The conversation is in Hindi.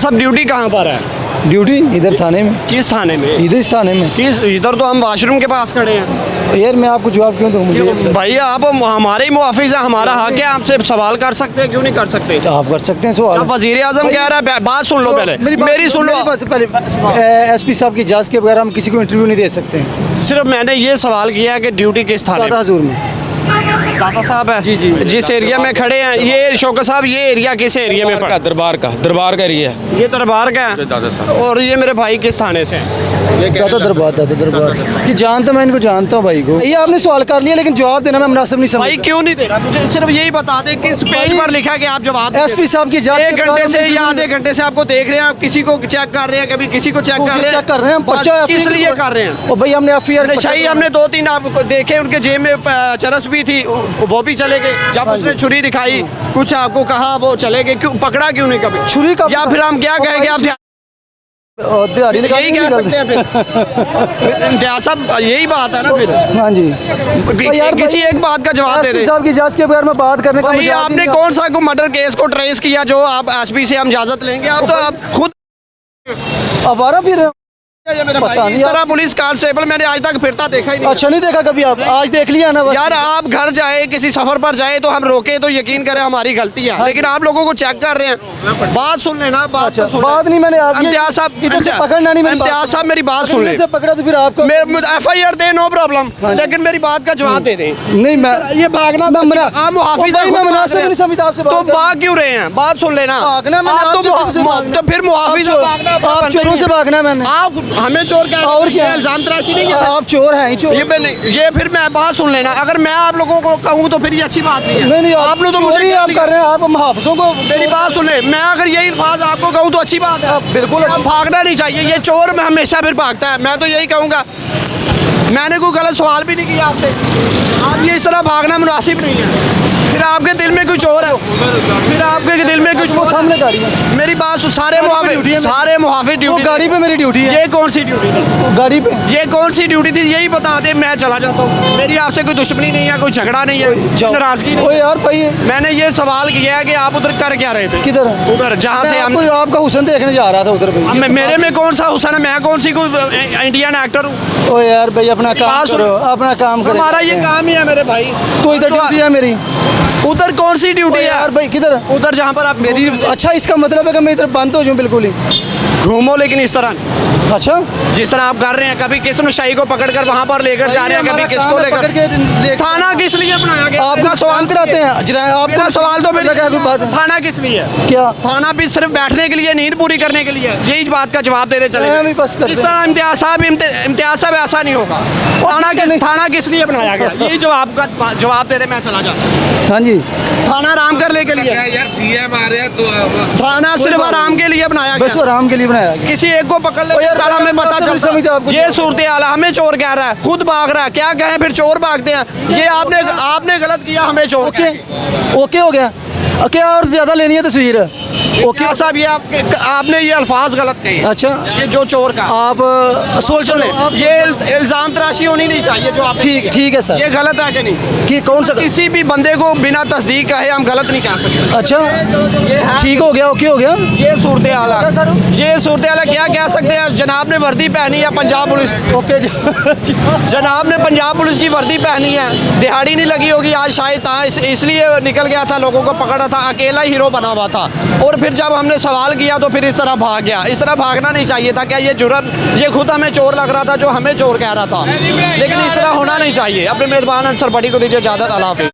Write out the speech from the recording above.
सब ड्यूटी कहाँ पर है? ड्यूटी इधर थाने में। किस थाने में? इधर इस थाने में। किस? इधर तो हम वॉशरूम के पास खड़े हैं। यार मैं आपको जवाब क्यों दूँ? मुझे भैया आप हमारे ही मुआफिज है, हमारा हक है, आपसे सवाल कर सकते हैं, क्यों नहीं कर सकते? आप कर सकते हैं सवाल। अब वजीर आजम कह रहा है, बात सुन लो पहले, मेरी सुन लो। पहले एसपी साहब की इजाज़त के बगैर हम किसी को इंटरव्यू नहीं दे सकते। सिर्फ मैंने ये सवाल किया है कि ड्यूटी किस थाने में? हजूर में। दादा साहब है जी, जी। जिस एरिया में खड़े हैं, ये शौकत साहब, ये एरिया किस एरिया में पड़ा? दरबार का एरिया है ये दरबार का है। दादा साहब। और ये मेरे भाई किस थाने से हैं? दादा दरबार से। ये जानता, मैं इनको जानता हूँ भाई को। ये आपने सवाल कर लिया लेकिन जवाब देना मैं मुनासिब नहीं भाई समझता। क्यों नहीं दे रहा? मुझे सिर्फ यही बता दे किस पेज पर लिखा है कि आप जवाब दे एसपी साहब की इजाज़त एक के घंटे बाद से हम या आधे घंटे से आपको देख रहे हैं, आप किसी को चेक कर रहे हैं, कभी किसी को चेक कर रहे हैं। चेक कर रहे हैं हम। बात पर्चा किस लिए कर रहे हैं? और भाई हमने एफआईआर नशाई हमने 2-3 आपको देखे, उनके जेब में चरस भी थी, वो भी चले गए। जब हाँ उसने जी। छुरी दिखाई, कुछ आपको कहा, वो चले गए। क्यों पकड़ा क्यों नहीं कभी? छुरी का या फिर हम क्या कहेंगे? आप दिहाड़ी यही कह सकते हैं फिर इम्तियाज साहब, यही बात है ना फिर। हाँ जी। किसी एक बात का जवाब दे दे। साहब की इजाज़त के बगैर मैं बात करने का भाई मुझे आपने कौन सा को मर्डर केस को ट्रेस किया जो आप एसपी से हम इजाजत लेंगे? आप तो आप खुद आवारा फिर ये मेरे पता भाई, नहीं इस तरह पुलिस कांस्टेबल मैंने आज तक फिरता देखा ही नहीं। अच्छा नहीं देखा कभी आप? आज देख लिया ना बस। यार आप घर जाए, किसी सफर पर जाए तो हम रोके तो यकीन करें हमारी गलती है, लेकिन आप लोगों को चेक कर रहे हैं। बात सुन लेना, बात तो सुन। बात नहीं मैंने इम्तियाज साहब, इधर से पकड़ना नहीं। इम्तियाज साहब मेरी बात सुन ले। से पकड़ा तो फिर आपको FIR दे, नो प्रॉब्लम, लेकिन मेरी बात का जवाब दे दे। नहीं मैं ये भागना आप मुहाफिज हैं, मैं खुद मुनासिब भाग नहीं समझता आपसे तो बात करना। भाग क्यों रहे हैं? बात सुन लेना। भागना मैंने आप तो आपसे भागना। तो फिर मुहाफिज हैं, भागना अपना आप बनते चोरों ही से हैं। भागना मैंने। आप हमें चोर क्या? और क्या? इल्जाम तराशी नहीं है। आप चोर हैं, चोर। ये फिर मैं बात सुन लेना, अगर मैं आप लोगों को कहूँ तो फिर ये अच्छी बात नहीं है। नहीं आप लोग तो मुझे चोरी आप गाली- कर रहे हैं। आप मुहाफिजों को मेरी बात सुन ले, मैं अगर यही अल्फाज आपको कहूँ तो अच्छी बात है। बिल्कुल अब भागना नहीं चाहिए, ये चोर में हमेशा फिर भागता है। मैं तो यही कहूँगा, मैंने कोई गलत सवाल भी नहीं किया आपसे। आप ये इस तरह भागना मुनासिब नहीं है। फिर आपके दिल में कोई चोर है, फिर आपके दिल में कोई चोर सामने गाड़ी है। मेरी बात सुन, सारे मुहाफिज वो ड्यूटी। गाड़ी पे मेरी ड्यूटी है। ये कौन सी ड्यूटी थी? गाड़ी पे ये कौन सी ड्यूटी थी? यही बता दे, मैं चला जाता हूँ। मेरी आपसे कोई दुश्मनी नहीं है, कोई झगड़ा नहीं है, नाराजगी नहीं ओ है। यार भाई मैंने ये सवाल किया है कि आप उधर कर क्या रहे थे? किधर? उधर जहाँ से हम आपका हुसन देखने जा रहा था उधर भाई। मेरे में कौन सा हुसन है? मैं कौन सी कोई इंडियन एक्टर हूँ? ओ यार भाई अपना काम बात सुन। करो, अपना काम करो। हमारा ये काम ही है मेरे भाई। तो इधर ड्यूटी है मेरी। उधर कौन सी ओ ड्यूटी है? यार भाई किधर? उधर जहाँ पर आप मेरी अच्छा इसका मतलब है कि मैं इधर बंद हो जाऊँ बिल्कुल ही। घूमो, लेकिन इस तरह नहीं। अच्छा जिस तरह आप कर रहे हैं, कभी किस नशाई को पकड़कर वहाँ पर लेकर जा रहे हैं, कभी किसको लेकर। थाना किस लिए बनाया गया? आप मेरा सवाल कराते हैं जनाब। आप मेरा सवाल तो मेरा क्या कोई बात है? थाना किस लिए? क्या थाना भी सिर्फ बैठने के लिए, नींद पूरी करने के लिए? यही बात का जवाब दे दे चले। मैं भी बस करते इस तरह इम्तियाज साहब ऐसा नहीं होगा। थाना किस लिए बनाया गया? यही जवाब दे दे, मैं चला जाता। हाँ जी। थाना आराम करने के लिए, यार सीएम आ रहे हैं तो थाना सिर्फ आराम के लिए बनाया बस गया। आराम के लिए बनाया गया। किसी एक को पकड़ ले, यार, साला हमें पता समझते चलता आपको। ये सूरत हाल है। हमें चोर कह रहा है, खुद भाग रहा है। क्या कहें फिर? चोर भागते हैं। ये आपने गलत किया, हमें चोर ओके ओके हो गया। क्या और ज्यादा लेनी है तस्वीर? ओके साहब, ये आपने ये अल्फाज गलत कहे। अच्छा ये जो चोर का आप सोच ले, ये इल्जाम तराशी होनी नहीं चाहिए जो आप। ठीक है सर। ये गलत है कि नहीं? कि कौन सा? किसी भी बंदे को बिना तस्दीक कहे हम गलत नहीं कह सकते। अच्छा ये है, ठीक हो गया, ओके हो गया। ये सूरत हाल है। ये सूरत हाल है, क्या कह सकते हैं? जनाब ने वर्दी पहनी है पंजाब पुलिस। ओके जनाब ने पंजाब पुलिस की वर्दी पहनी है, दिहाड़ी नहीं लगी होगी आज शायद, इसलिए निकल गया था, लोगों को पकड़ा था, अकेला हीरो बना हुआ था। और फिर जब हमने सवाल किया तो फिर इस तरह भाग गया। इस तरह भागना नहीं चाहिए था। क्या ये जुर्म? ये खुद हमें चोर लग रहा था जो हमें चोर कह रहा था, लेकिन इस तरह होना नहीं चाहिए। अपने मेजबान अंसर बड़ी को दीजिए इजाज़त। अल्लाह हाफ़िज़।